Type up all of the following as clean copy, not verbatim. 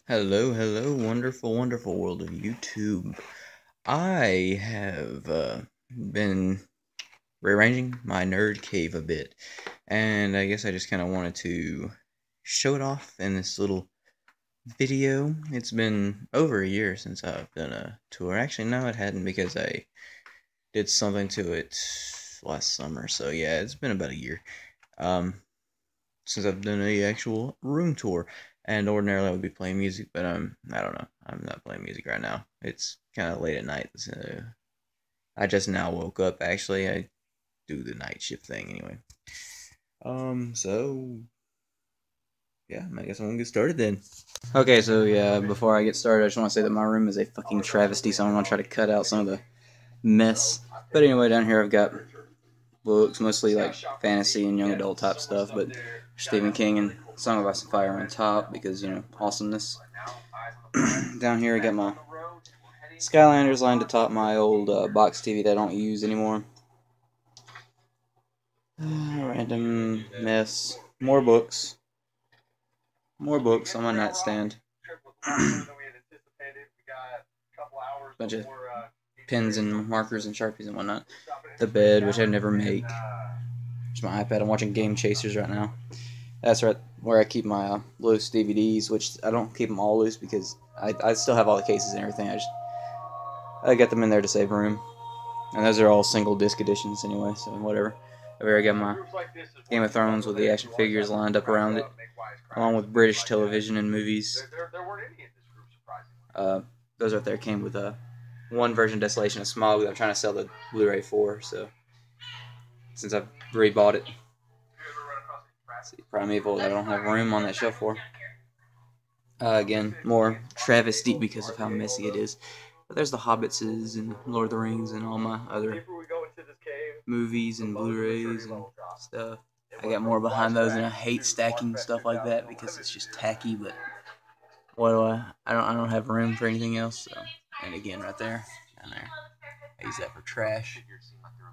Hello, hello, wonderful, wonderful world of YouTube. I have been rearranging my nerd cave a bit, and I guess I just kind of wanted to show it off in this little video. It's been over a year since I've done a tour. Actually, no, it hadn't because I did something to it last summer. So yeah, it's been about a year. Um, since I've done a actual room tour. And ordinarily I would be playing music, but I don't know. I'm not playing music right now. It's kind of late at night. So I just now woke up. Actually, I do the night shift thing anyway. So yeah, I guess I'm gonna get started then. Okay, so yeah, before I get started, I just want to say that my room is a fucking travesty, so I'm gonna try to cut out some of the mess. But anyway, down here I've got books, mostly like fantasy and young adult type stuff, but Stephen King and Song of Ice and Fire on top because, awesomeness. Down here I got my Skylanders lined atop my old box TV that I don't use anymore. Random mess. More books. More books on my nightstand. Bunch of pens and markers and Sharpies and whatnot. The bed, which I never make. There's my iPad. I'm watching Game Chasers right now. That's right where I keep my loose DVDs, which I don't keep them all loose because I still have all the cases and everything. I got them in there to save room, and those are all single disc editions anyway. So whatever. Over here I got my Game of Thrones with the action figures lined up around it, along with British television and movies. Those right there came with one version, Desolation of Smog, that I'm trying to sell the Blu-ray for. So since I've rebought it. See, Primeval, I don't have room on that shelf for. Again, more travesty because of how messy it is. But there's the Hobbitses and Lord of the Rings and all my other movies and Blu-rays and stuff. I got more behind those, and I hate stacking stuff like that because it's just tacky. But what do I don't have room for anything else. So, and again, right there, down there, I use that for trash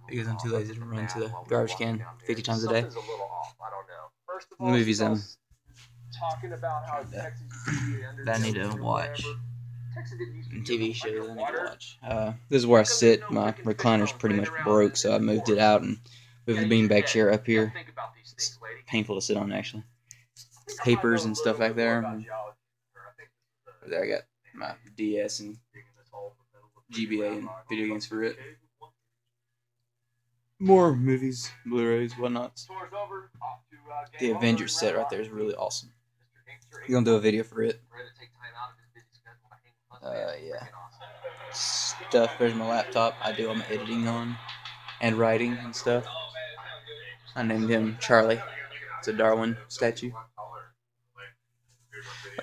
because I'm too lazy to run to the garbage can 50 times a day. The movies that I need to watch. And TV shows I need to watch. This is where I sit. My recliner's pretty much broke, so I moved it out and moved the beanbag chair up here. It's painful to sit on, actually. Papers and stuff back there. There I got my DS and GBA and video games for it. More movies, Blu-rays, whatnot. The Avengers set right there is really awesome. You're gonna do a video for it. Yeah. Stuff. There's my laptop. I do all my editing on and writing and stuff. I named him Charlie. It's a Darwin statue.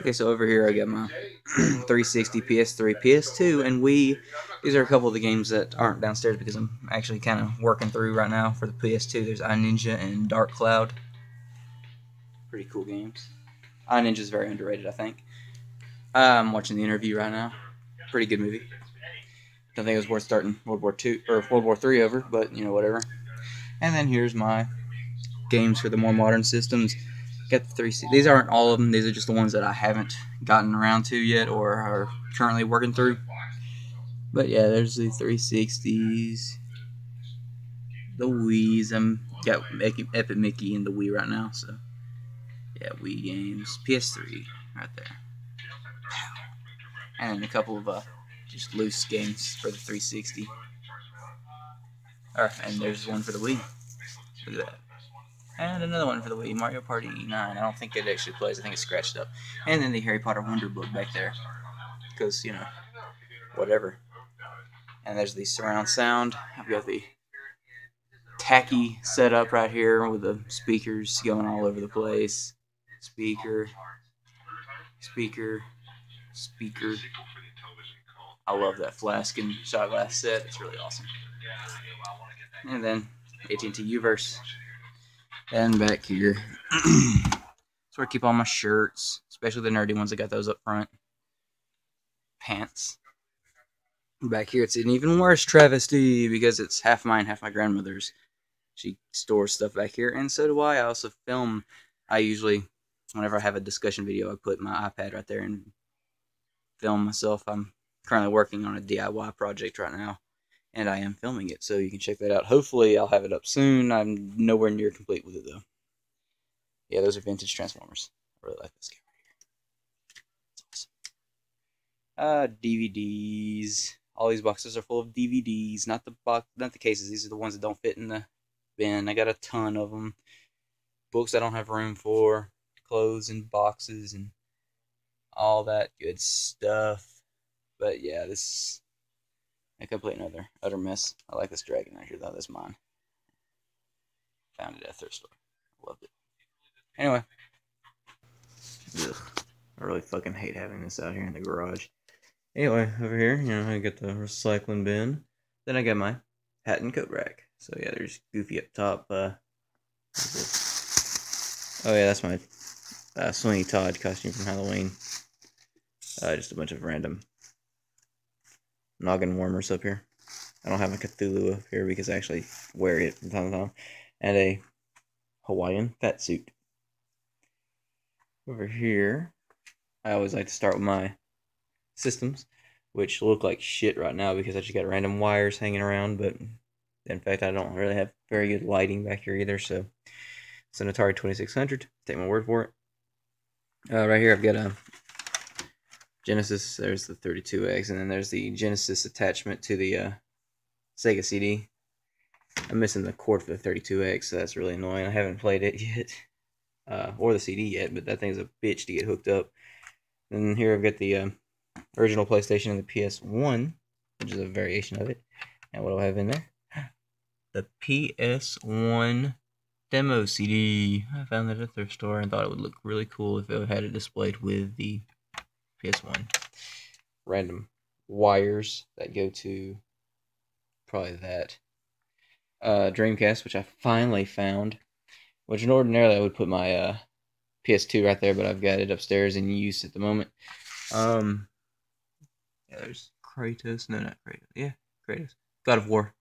Okay, so over here I got my 360, PS3, PS2, and Wii. These are a couple of the games that aren't downstairs because I'm actually kind of working through right now for the PS2. There's iNinja and Dark Cloud. Pretty cool games. iNinja is very underrated, I think. I'm watching The Interview right now. Pretty good movie. Don't think it was worth starting World War II or World War III over, but whatever. And then here's my games for the more modern systems. Got the 360. These aren't all of them. These are just the ones that I haven't gotten around to yet or are currently working through. But yeah, there's the 360s, the Wii's. Got Epic Mickey and the Wii right now, so yeah, Wii games, PS3 right there, and a couple of just loose games for the 360. And there's one for the Wii. Look at that. And another one for the Wii, Mario Party 9. I don't think it actually plays. I think it's scratched up. And then the Harry Potter Wonder Book back there. Because, whatever. And there's the surround sound. I've got the tacky setup right here with the speakers going all over the place. Speaker. Speaker. Speaker. I love that flask and shot glass set. It's really awesome. And then AT&T U-verse. And back here, that's where I keep all my shirts, especially the nerdy ones. I got those up front. Pants. Back here, it's an even worse travesty because it's half mine, half my grandmother's. She stores stuff back here, and so do I. I also film. I usually, whenever I have a discussion video, I put my iPad right there and film myself. I'm currently working on a DIY project right now, and I am filming it, so you can check that out. Hopefully, I'll have it up soon. I'm nowhere near complete with it, though. Yeah, those are vintage Transformers. I really like this guy right here. It's awesome. DVDs. All these boxes are full of DVDs, not the cases. These are the ones that don't fit in the bin. I got a ton of them. Books I don't have room for, clothes and boxes and all that good stuff. But yeah, this is a complete another utter mess. I like this dragon right here though. That's mine. Found it at a thrift store. Loved it. Anyway, ugh, I really fucking hate having this out here in the garage. Anyway, over here, I got the recycling bin. Then I got my hat and coat rack. So yeah, there's Goofy up top. Oh yeah, that's my Sweeney Todd costume from Halloween. Just a bunch of random noggin warmers up here. I don't have a Cthulhu up here because I actually wear it from time to time. And a Hawaiian fat suit. Over here, I always like to start with my systems, which look like shit right now because I just got random wires hanging around, but in fact I don't really have very good lighting back here either, so it's an Atari 2600, take my word for it. Right here I've got a Genesis, there's the 32X, and then there's the Genesis attachment to the Sega CD. I'm missing the cord for the 32X, so that's really annoying. I haven't played it yet, or the CD yet, but that thing's a bitch to get hooked up. And here I've got the original PlayStation and the PS1, which is a variation of it. And what do I have in there? The PS1 demo CD. I found that at a thrift store and thought it would look really cool if it had it displayed with the PS1. Random wires that go to probably that. Dreamcast, which I finally found. Which ordinarily I would put my PS2 right there, but I've got it upstairs in use at the moment. Yeah, there's Kratos. No, not Kratos. Yeah, Kratos. God of War.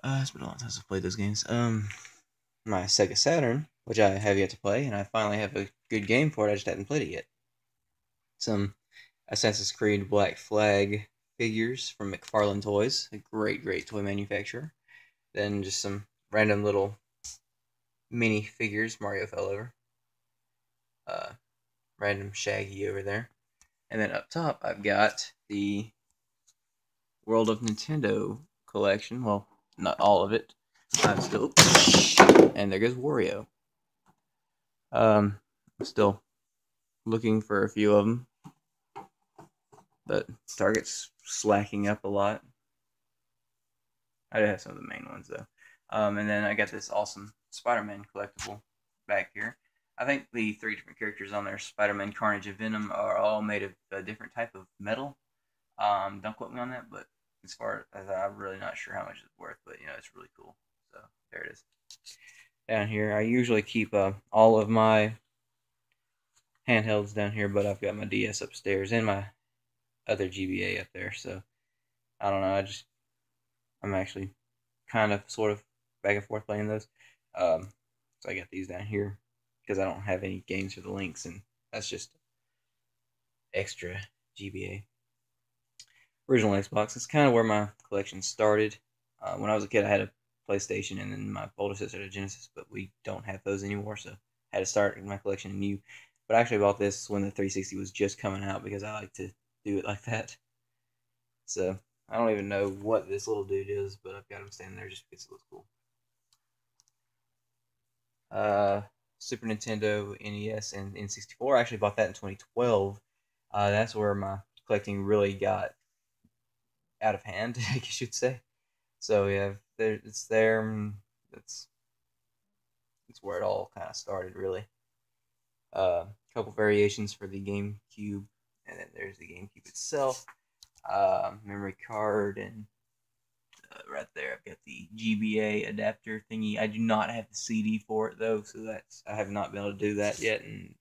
It's been a long time since I've played those games. My Sega Saturn, which I have yet to play, and I finally have a good game for it. I just haven't played it yet. Some Assassin's Creed Black Flag figures from McFarlane Toys, a great toy manufacturer. Then just some random little mini figures. Mario fell over. Random Shaggy over there. And then up top, I've got the World of Nintendo collection. Well, not all of it. I'm still... And there goes Wario. I'm still looking for a few of them. But Target's slacking up a lot. I do have some of the main ones, though. And then I got this awesome Spider-Man collectible back here. I think the 3 different characters on there, Spider-Man, Carnage, and Venom, are all made of a different type of metal. Don't quote me on that, but as far as I'm really not sure how much it's worth, but it's really cool. So there it is. Down here, I usually keep all of my handhelds down here, but I've got my DS upstairs and my other GBA up there. So I don't know. I'm actually kind of sort of back and forth playing those. So I got these down here because I don't have any games for the Lynx, and that's just extra GBA. Original Xbox. It's kind of where my collection started. When I was a kid, I had a PlayStation, and then my older sister had a Genesis, but we don't have those anymore, so I had to start my collection new. But I actually bought this when the 360 was just coming out because I like to do it like that. So I don't even know what this little dude is, but I've got him standing there just because it looks cool. Super Nintendo, NES, and N64. I actually bought that in 2012. That's where my collecting really got out of hand, I guess you'd say. So yeah, it's there. That's where it all kind of started, really. A couple variations for the GameCube, and then there's the GameCube itself. Memory card, and right there I've got the GBA adapter thingy. I do not have the CD for it though, so I have not been able to do that yet. And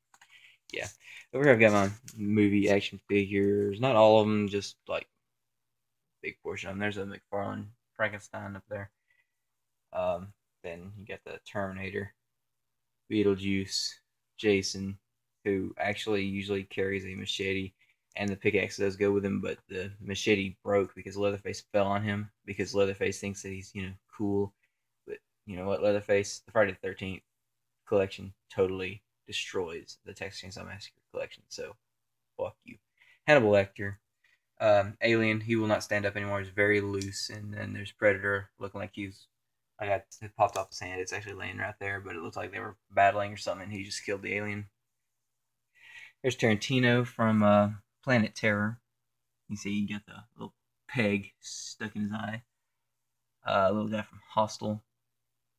yeah, over here I've got my movie action figures. Not all of them, just like big portion of them. There's a McFarlane Frankenstein up there. Then you got the Terminator, Beetlejuice, Jason, who actually usually carries a machete, and the pickaxe does go with him, but the machete broke because Leatherface fell on him because Leatherface thinks that he's, cool. But you know what, Leatherface, the Friday the 13th collection totally destroys the Texas Chainsaw Massacre collection, so fuck you. Hannibal Lecter. Alien, he will not stand up anymore. He's very loose. And then there's Predator, looking like it popped off his hand. It's actually laying right there, but it looks like they were battling or something, and he just killed the alien. There's Tarantino from Planet Terror. You see, you got the little peg stuck in his eye. Little guy from Hostel.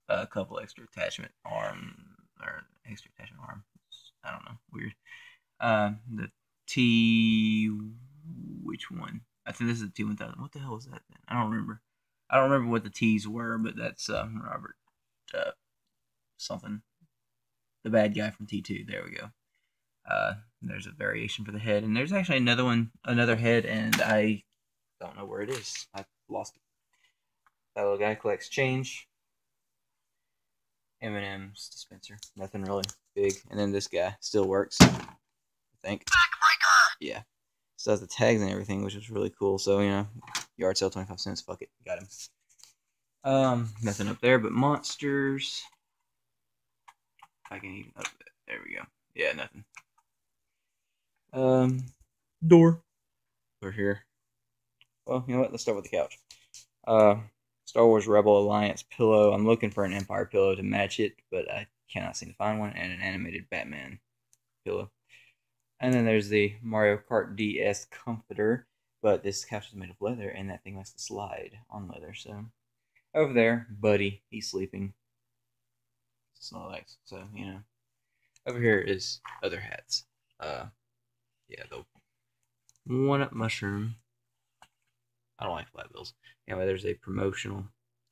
A couple extra attachment arms. I don't know. Weird. The T. Which one? I think this is the T-1000. What the hell was that then? I don't remember. I don't remember what the T's were, but that's Robert something. The bad guy from T2. There we go. There's a variation for the head, and there's actually another head, and I don't know where it is. I lost it. That little guy collects change. M&M's dispenser. Nothing really big. And then this guy still works, I think. Backbreaker! Yeah. Still has the tags and everything, which is really cool. So, yard sale, 25 cents. Fuck it. Got him. Nothing up there but monsters. If I can even up that. There we go. Yeah, nothing. Door. We're here. Well, you know what? Let's start with the couch. Star Wars Rebel Alliance pillow. I'm looking for an Empire pillow to match it, but I cannot seem to find one. And an animated Batman pillow. And then there's the Mario Kart DS comforter, but this couch is made of leather, and that thing likes to slide on leather. So over there, Buddy, he's sleeping. Snorlax. So over here is other hats. Yeah, the one-up mushroom. I don't like flat bills. Anyway, there's a promotional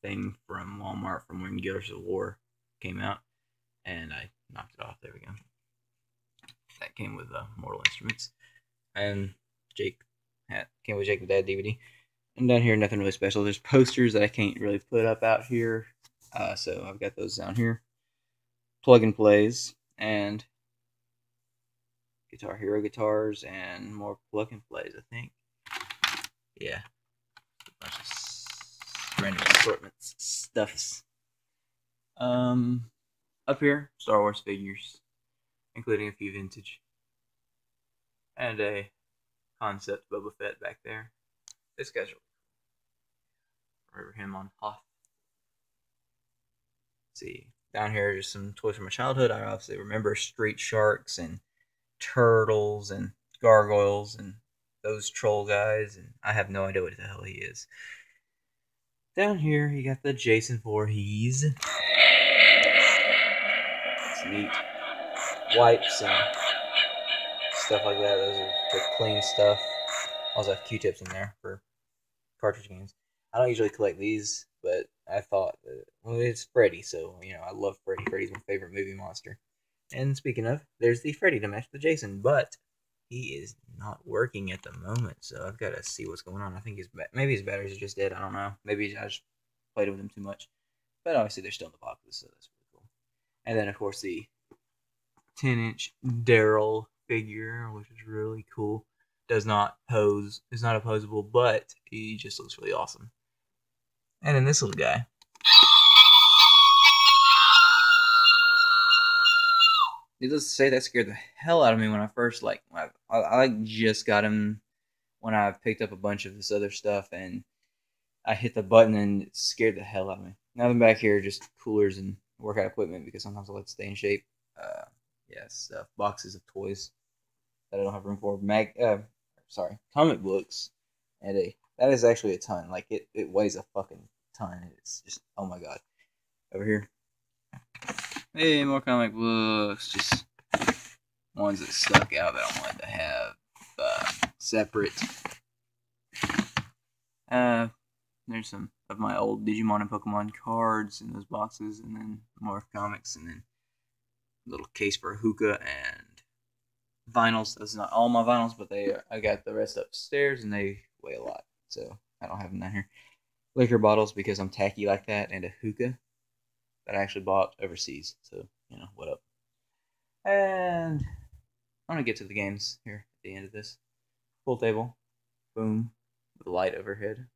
thing from Walmart from when Gears of War came out, and I knocked it off. There we go. That came with Mortal Instruments. And Jake hat came with Jake the Dad DVD. And down here, nothing really special. There's posters that I can't really put up out here. So I've got those down here. Plug and plays. And Guitar Hero guitars. And more plug and plays, I think. Yeah. A bunch of random assortments. Stuffs. Up here, Star Wars figures. Including a few vintage. And a concept Boba Fett back there. This guy's really cool. Remember him on Hoth. Let's see. Down here are just some toys from my childhood. I obviously remember Street Sharks and Turtles and Gargoyles and those troll guys. And I have no idea what the hell he is. Down here, you got the Jason Voorhees. It's neat. Wipes and stuff like that. Those are to clean stuff. I also have Q-tips in there for cartridge games. I don't usually collect these, but I thought, it's Freddy, so, I love Freddy. Freddy's my favorite movie monster. And speaking of, there's the Freddy to match the Jason, but he is not working at the moment, so I've got to see what's going on. I think maybe his batteries are just dead. I don't know. Maybe I just played with them too much. But obviously, they're still in the boxes, so that's really cool. And then, of course, the 10-inch Daryl figure, which is really cool. Does not pose. Is not opposable, but he just looks really awesome. And then this little guy. Needless to say, that scared the hell out of me when I first, I just got him when I picked up a bunch of this other stuff, and I hit the button, and it scared the hell out of me. Nothing back here, just coolers and workout equipment, because sometimes I like to stay in shape. Stuff, boxes of toys that I don't have room for. Comic books, and that is actually a ton. Like it weighs a fucking ton. It's just, oh my god. Over here, hey, more comic books. Just ones that stuck out that I wanted to have separate. There's some of my old Digimon and Pokemon cards in those boxes, and then more comics, and then little case for a hookah and vinyls. That's not all my vinyls, but I got the rest upstairs, and they weigh a lot, so I don't have them down here. Liquor bottles, because I'm tacky like that, and a hookah that I actually bought overseas, so what up. And I'm gonna get to the games here at the end of this. Pool table, boom, with a light overhead.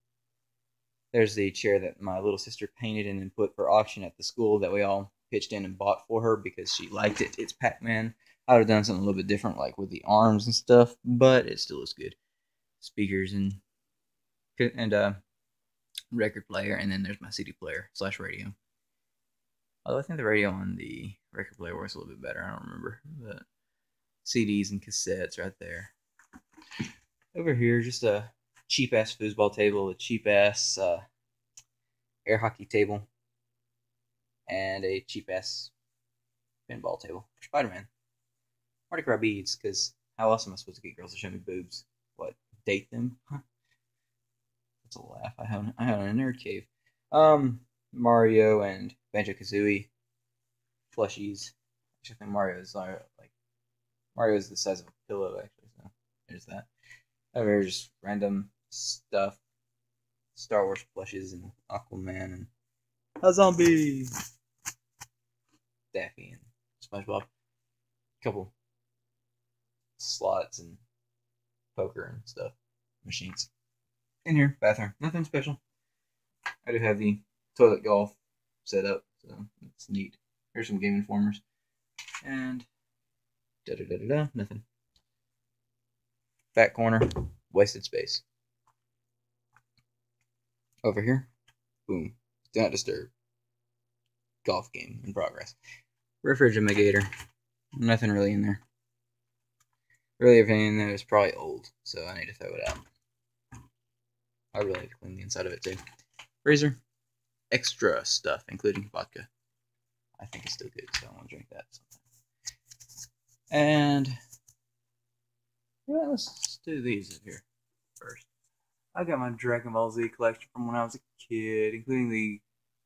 There's the chair that my little sister painted and then put for auction at the school that we all pitched in and bought for her because she liked it. It's Pac-Man. I would have done something a little bit different, like with the arms and stuff, but it still looks good. Speakers and record player, and then there's my CD player / radio. Although I think the radio on the record player works a little bit better. I don't remember, but CDs and cassettes right there. Over here, just a cheap-ass foosball table, a cheap-ass air hockey table, and a cheap-ass pinball table for Spider-Man. Mardi Gras beads, because how else am I supposed to get girls to show me boobs? What, date them? Huh. That's a laugh. I have a nerd cave. Mario and Banjo-Kazooie plushies. Actually, I think Mario is the size of a pillow, actually, so there's that. Over just random stuff. Star Wars plushes and Aquaman and a zombie. Daffy and SpongeBob. Couple slots and poker and stuff. Machines. In here, bathroom. Nothing special. I do have the toilet golf set up, so it's neat. Here's some Game Informers. And nothing. Back corner, wasted space. Over here, boom, do not disturb. Golf game in progress. Refrigerator, nothing really in there. Really, everything in there is probably old, so I need to throw it out. I really have to clean the inside of it too. Freezer, extra stuff, including vodka. I think it's still good, so I want to drink that sometime. And yeah, let's do these up here first. I got my Dragon Ball Z collection from when I was a kid, including the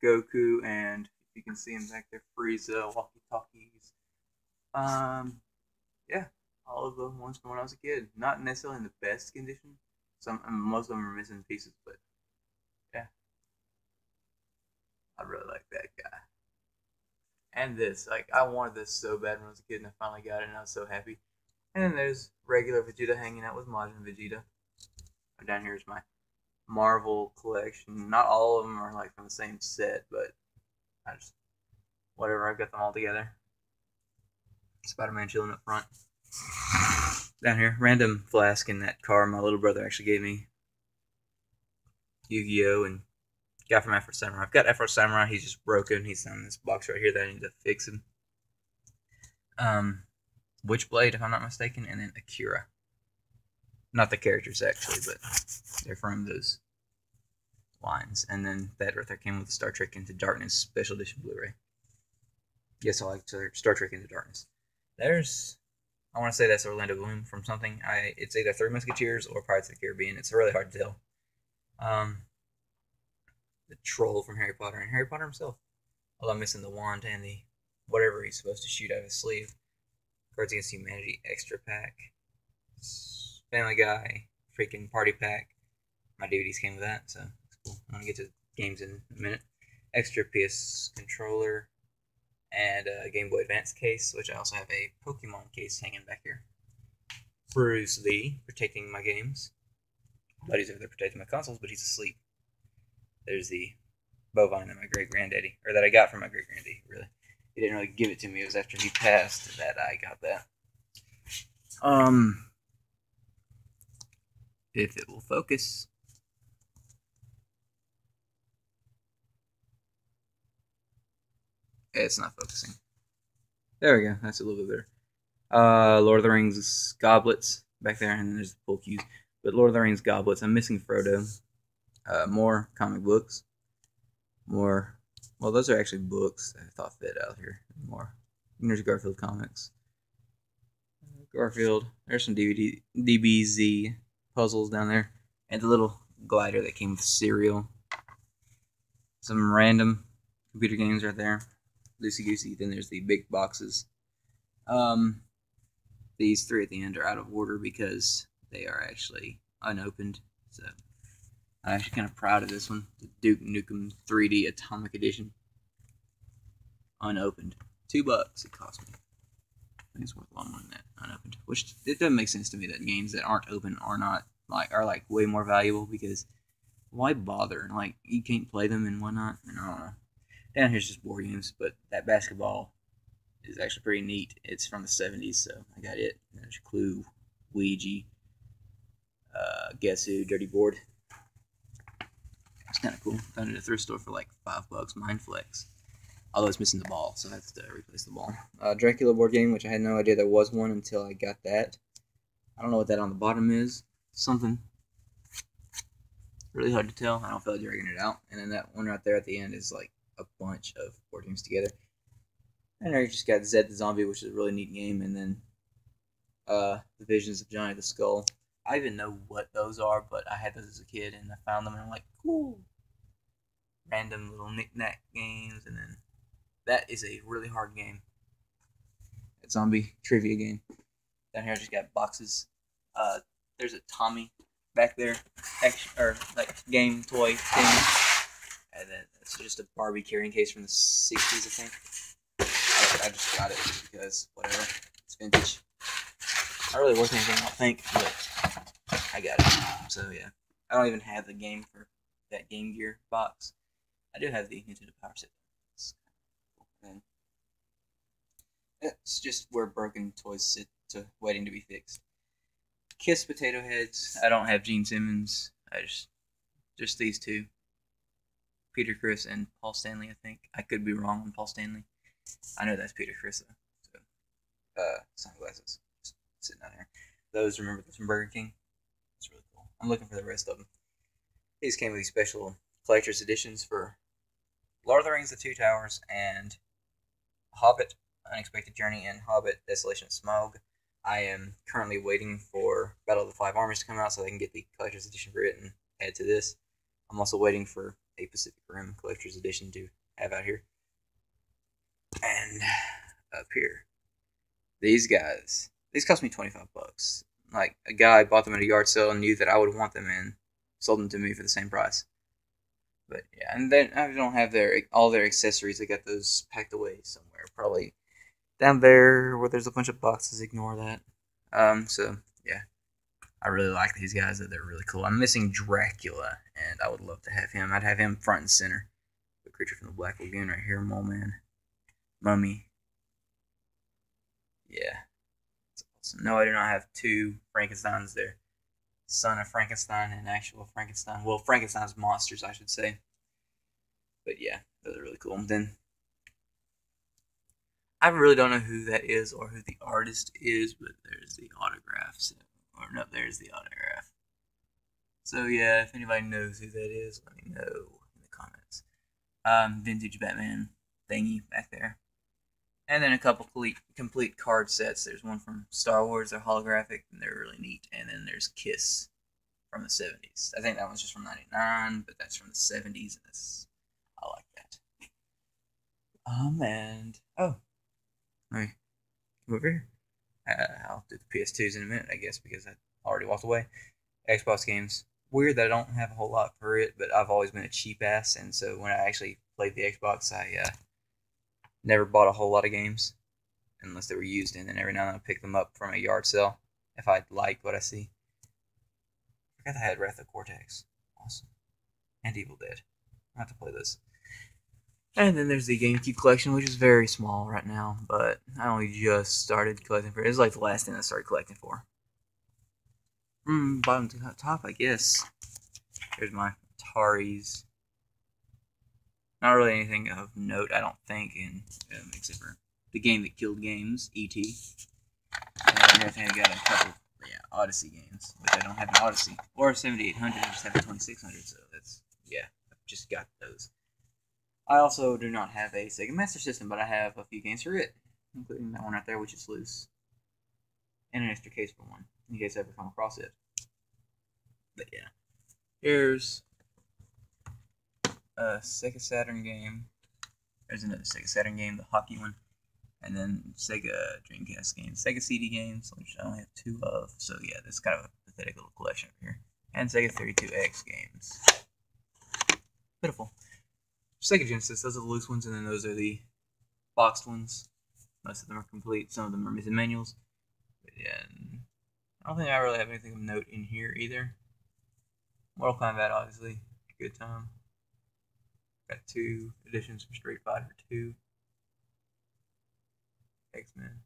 Goku and, if you can see him back there, Frieza walkie-talkies. Yeah, all of the ones from when I was a kid. Not necessarily in the best condition. Most of them are missing pieces, but yeah, I really like that guy. And this, I wanted this so bad when I was a kid, and I finally got it, and I was so happy. And then there's regular Vegeta hanging out with Majin Vegeta. Down here is my Marvel collection. Not all of them are from the same set, but whatever, I've got them all together. Spider-Man chilling up front. Down here, random flask in that car my little brother actually gave me. Yu-Gi-Oh! And got from Afro Samurai. I've got Afro Samurai, he's just broken. He's in this box right here that I need to fix him. Witchblade, if I'm not mistaken, and then Akira. Not the characters, actually, but they're from those lines. And then that right there came with the Star Trek Into Darkness Special Edition Blu-ray. Yes, I like Star Trek Into Darkness. I want to say that's Orlando Bloom from something. It's either Three Musketeers or Pirates of the Caribbean. It's really hard to tell. The troll from Harry Potter and Harry Potter himself. Although I'm missing the wand and the whatever he's supposed to shoot out of his sleeve. Cards Against Humanity Extra Pack. Family Guy, freaking Party Pack. My DVDs came with that, so it's cool. I'm going to get to games in a minute. Extra PS controller, and a Game Boy Advance case, which I also have a Pokemon case hanging back here. Bruce Lee, protecting my games. Buddy's over there protecting my consoles, but he's asleep. There's the bovine that my great-granddaddy, or that I got from my great-granddaddy, really. He didn't really give it to me. It was after he passed that I got that. If it will focus. It's not focusing. There we go. That's a little bit better. Lord of the Rings goblets back there, and then there's the pull cues. But Lord of the Rings goblets. I'm missing Frodo. More comic books. More. Well, those are actually books I thought fit out here. More. And there's Garfield comics. Garfield. There's some DBZ puzzles down there. And the little glider that came with cereal. Some random computer games right there. Loosey goosey. Then there's the big boxes. These three at the end are out of order because they are actually unopened. So I'm actually kind of proud of this one. The Duke Nukem 3D Atomic Edition. Unopened. $2 it cost me. think it's worth a lot more than that unopened. Which it doesn't make sense to me that games that aren't open are not are way more valuable, because why bother? Like, you can't play them and whatnot. And I don't know. Down here's just board games, but that basketball is actually pretty neat. It's from the 70s, so I got it. There's Clue, Ouija, Guess Who, Dirty Board. It's kind of cool. Found it at a thrift store for like $5. Mindflex. Although it's missing the ball, so I have to replace the ball. Dracula board game, which I had no idea there was one until I got that. I don't know what that on the bottom is. Something. Really hard to tell. I don't feel like dragging it out. And then that one right there at the end is like a bunch of board games together. And there you just got Zed the Zombie, which is a really neat game. And then The Visions of Johnny the Skull. I even know what those are, but I had those as a kid, and I found them, and I'm like, cool. Random little knick-knack games, and then that is a really hard game. A zombie trivia game. Down here I just got boxes. There's a Tommy back there, like game toy thing. And then it's just a Barbie carrying case from the 60s, I think. I just got it because, whatever, it's vintage. Not really worth anything, I don't think, but I got it. So, yeah. I don't even have the game for that Game Gear box. I do have the Nintendo Power Set. And it's just where broken toys sit waiting to be fixed. Kiss Potato Heads. I don't have Gene Simmons. I just these two. Peter Criss and Paul Stanley, I think. I could be wrong on Paul Stanley. I know that's Peter Criss, though. So, sunglasses. Just sitting out here. Those, remember those from Burger King? It's really cool. I'm looking for the rest of them. These came with these special collector's editions for Lord of the Rings, The Two Towers, and Hobbit, Unexpected Journey, and Hobbit, Desolation of Smaug. I am currently waiting for Battle of the Five Armies to come out so I can get the collector's edition for it and add to this. I'm also waiting for a Pacific Rim collector's edition to have out here. And up here, these guys. These cost me $25. Like, a guy bought them at a yard sale and knew that I would want them and sold them to me for the same price. But yeah, and then I don't have all their accessories. I got those packed away somewhere, probably down there where there's a bunch of boxes. Ignore that. So yeah, I really like these guys. They're really cool. I'm missing Dracula, and I would love to have him. I'd have him front and center. The creature from the Black Lagoon right here, Mole Man, Mummy. Yeah, that's awesome. No, I do not have two Frankensteins there. Son of Frankenstein and actual Frankenstein. Well, Frankenstein's monsters, I should say. But yeah, those are really cool. And then I really don't know who that is or who the artist is, but there's the autograph. So, or no, there's the autograph. So yeah, if anybody knows who that is, let me know in the comments. Vintage Batman thingy back there. And then a couple complete card sets. There's one from Star Wars. They're holographic, and they're really neat. And then there's Kiss from the 70s. I think that one's just from 99, but that's from the 70s. And I like that. Alright, come over here. I'll do the PS2s in a minute, I guess, because I already walked away. Xbox games. Weird that I don't have a whole lot for it, but I've always been a cheap ass, and so when I actually played the Xbox, I never bought a whole lot of games unless they were used, and then every now and then I pick them up from a yard sale if I like what I see. I forgot I had Wrath of Cortex. Awesome. And Evil Dead. I'll have to play this. And then there's the GameCube collection, which is very small right now, but I only just started collecting for it. It's like the last thing I started collecting for. Bottom to top, I guess. Here's my Ataris. Not really anything of note, I don't think, except for the game that killed games, E.T. And I think I got a couple, Odyssey games, which I don't have an Odyssey. Or a 7800, I just have a 2600, so that's, I've just got those. I also do not have a Sega Master System, but I have a few games for it, including that one right there, which is loose. And an extra case for one, in case I ever come across it. But yeah. Here's a Sega Saturn game. There's another Sega Saturn game, the hockey one. And then Sega Dreamcast games. Sega CD games, which I only have 2 of. So yeah, that's kind of a pathetic little collection over here. And Sega 32X games. Pitiful. Sega Genesis, those are the loose ones, and then those are the boxed ones. Most of them are complete. Some of them are missing manuals. But yeah, I don't think I really have anything of note in here either. Mortal Kombat, obviously, good time. Got 2 editions for Street Fighter 2. X-Men.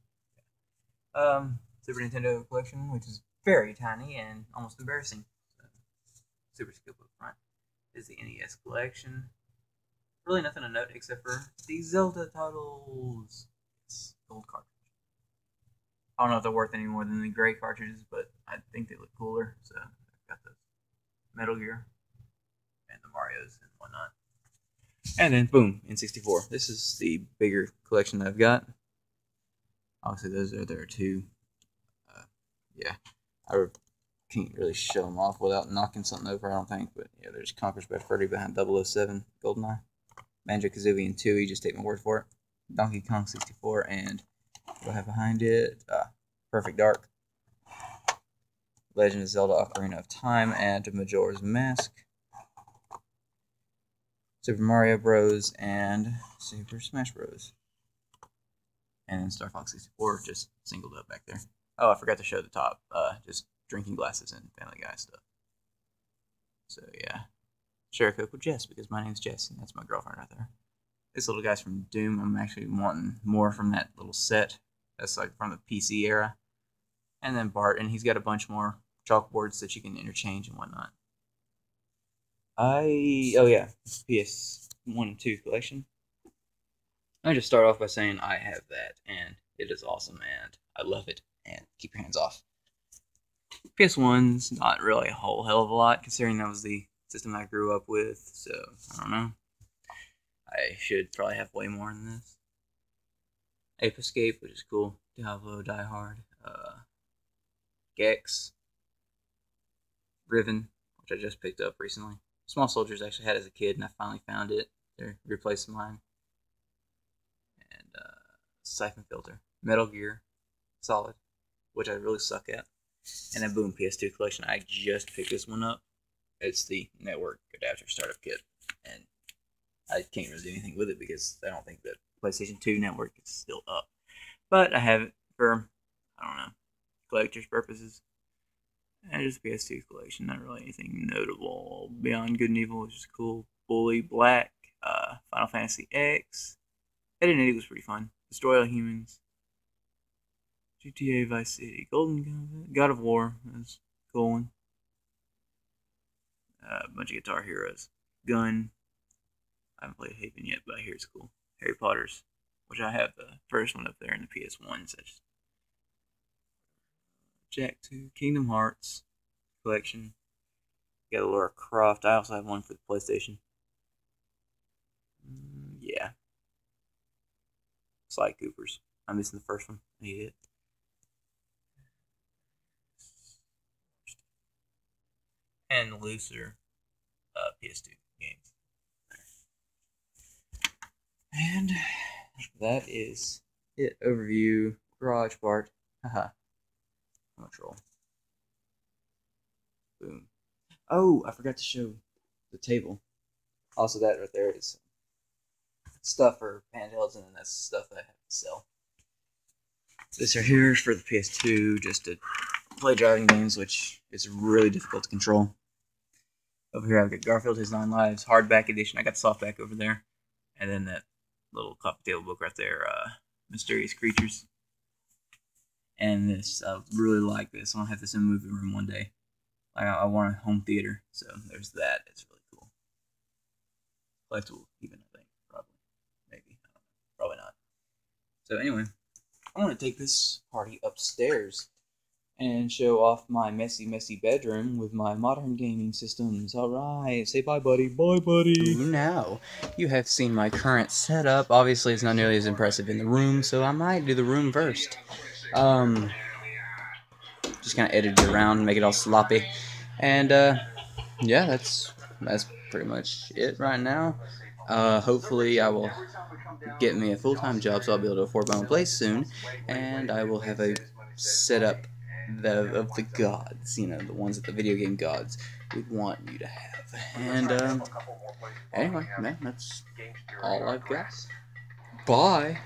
Super Nintendo collection, which is very tiny and almost embarrassing. So, super skilled up front is the NES collection. Really nothing to note except for the Zelda titles. It's gold cartridge. I don't know if they're worth any more than the gray cartridges, but I think they look cooler. So I've got the Metal Gear and the Marios and whatnot. And then boom, N64. This is the bigger collection that I've got. Obviously, those are there too. Yeah, I can't really show them off without knocking something over, I don't think. But yeah, there's Conquer's Bad Freddy behind 007 GoldenEye. Banjo-Kazooie and 2, you just take my word for it. Donkey Kong 64, and what do I have behind it? Perfect Dark. Legend of Zelda Ocarina of Time, and Majora's Mask. Super Mario Bros. And Super Smash Bros. And Star Fox 64 just singled up back there. Oh, I forgot to show the top. Just drinking glasses and Family Guy stuff. So yeah, share a Coke with Jess because my name's Jess and that's my girlfriend right there. This little guy's from Doom. I'm actually wanting more from that little set. That's like from the PC era. And then Bart, and he's got a bunch more chalkboards that you can interchange and whatnot. Oh yeah, PS1 and 2 collection. I just start off by saying I have that, and it is awesome, and I love it, and keep your hands off. PS1's not really a whole hell of a lot, considering that was the system I grew up with, so I don't know. I should probably have way more than this. Ape Escape, which is cool. Diablo, Die Hard, Gex, Riven, which I just picked up recently. Small Soldiers I actually had as a kid, and I finally found it. They replaced mine. And Siphon Filter, Metal Gear, Solid, which I really suck at. And then boom, PS2 collection. I just picked this one up. It's the network adapter startup kit, and I can't really do anything with it because I don't think that PlayStation 2 network is still up. But I have it for, I don't know, collector's purposes. And just PS2 collection, not really anything notable beyond Good and Evil, which is cool. Bully, Black, Final Fantasy X. Ed and Eddie was pretty fun. Destroy All Humans. GTA Vice City. Golden Gun. God of War. That's a cool one. A bunch of Guitar Heroes. Gun. I haven't played Haven yet, but I hear it's cool. Harry Potter's, which I have the first one up there in the PS1 section. Jack 2, Kingdom Hearts collection. Got a Lara Croft. I also have one for the PlayStation. Yeah. Sly Cooper's. I'm missing the first one. I need it. And looser PS2 games. And that is it. Overview. Garage part. Haha. Control. Boom. Oh, I forgot to show the table. Also, that right there is stuff for handhelds, and then that's stuff that I have to sell. This right here is for the PS2, just to play driving games, which is really difficult to control. Over here, I've got Garfield, His 9 Lives, hardback edition. I got the softback over there, and then that little coffee table book right there, Mysterious Creatures. And this, I really like this. I want to have this in a movie room one day. I want a home theater, so there's that. It's really cool. Collectible, even, I think. Probably. Maybe. I don't know. Probably not. So anyway, I want to take this party upstairs and show off my messy, messy bedroom with my modern gaming systems. Alright, say bye, buddy. Bye, buddy. Now, you have seen my current setup. Obviously, it's not nearly as impressive in the room, so I might do the room first. Just kind of edit it around and make it all sloppy. And, yeah, that's pretty much it right now. Hopefully I will get me a full-time job so I'll be able to afford my own place soon. And I will have a setup of the gods, you know, the ones that the video game gods would want you to have. And, anyway, man, that's all I've got. Bye!